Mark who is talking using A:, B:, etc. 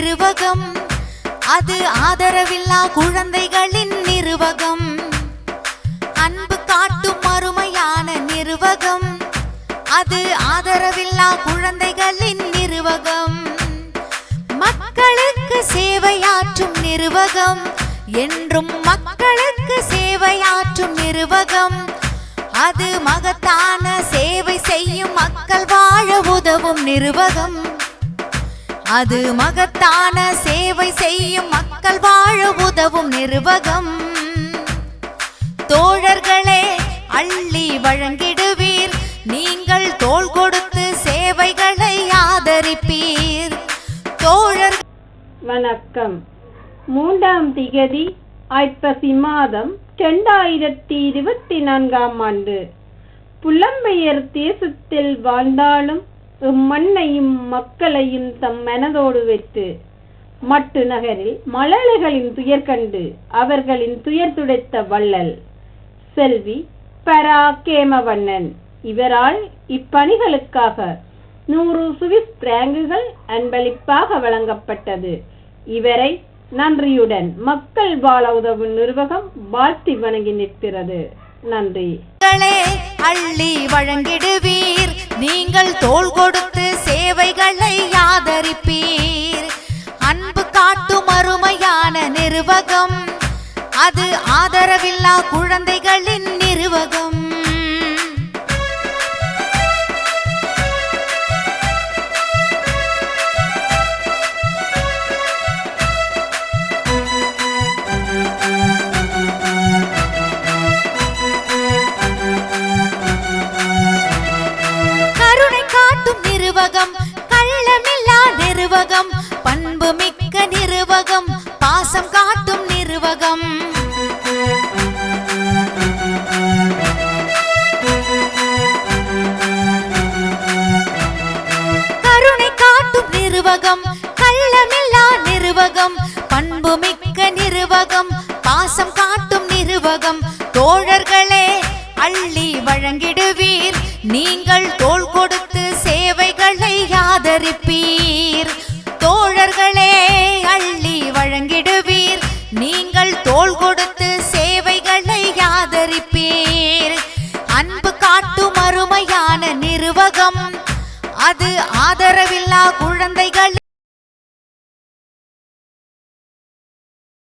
A: நிறுவகம், அது ஆதரவில்லா குழந்தைகளின் நிறுவகம். அன்பு காட்டும் அருமையான நிறுவகம், அது ஆதரவில்லா குழந்தைகளின் நிறுவகம். மக்களுக்கு சேவையாற்றும் நிறுவகம், என்றும் மக்களுக்கு சேவையாற்றும் நிறுவகம். அது மகத்தான சேவை செய்யும் மக்கள் வாழ உதவும் நிறுவகம். அது மகத்தான சேவை செய்யும் மக்கள் வாழ உதவும் நிறுவகம். தோழர்களே, அள்ளி வழங்கிடுவீர், நீங்கள் தோள் கொடுத்து சேவைகளை ஆதரிப்பீர். தோழர்
B: வணக்கம். 3ஆம் திகதி ஐப்பசி மாதம் 2024ஆம் ஆண்டு. புலம்பெயர் தேசத்தில் வாழ்ந்தாலும் மண்ணையும் மக்களையும் தம் மனதோடு வைத்து மட்டு நகரில் மழலைகளின் துயர் கண்டு அவர்களின் துயர் துடைத்த வள்ளல் செல்வி பரா கேமவண்ணன். இவரால் இப்பணிகளுக்காக 100 சுவிஸ் பிராங்குகள் அன்பளிப்பாக வழங்கப்பட்டது. இவரை நன்றியுடன் மக்கள் வாழ உதவும் நிறுவகம் வாழ்த்தி வணங்கி நிற்கிறது. நன்றி.
A: அள்ளி வழங்கிடுவீர், நீங்கள் தோள் கொடுத்து சேவைகளை ஆதரிப்பீர். அன்பு காட்டும் அருமையான நிறுவகம், அது ஆதரவில்லா குழந்தைகளின் நிறுவகம். நிறுவகம், கள்ளமில்லா நிறுவகம், பண்பு மிக்க நிறுவகம், பாசம் காட்டும் நிறுவகம். கருணை காட்டும் நிறுவகம், கள்ளமில்லா நிறுவகம், பண்பு மிக்க நிறுவகம், பாசம் காட்டும் நிறுவகம். தோழர்களே, அள்ளி வழங்கிடுவீர், நீங்கள் தோள் கொடுத்து சேவைகளை ஆதரிப்பீர். தோழர்களே, அள்ளி வழங்கிடுவீர், நீங்கள் தோள் கொடுத்து சேவைகளை ஆதரிப்பீர். அன்பு காட்டும் அருமையான நிறுவகம், அது ஆதரவில்லா குழந்தைகள்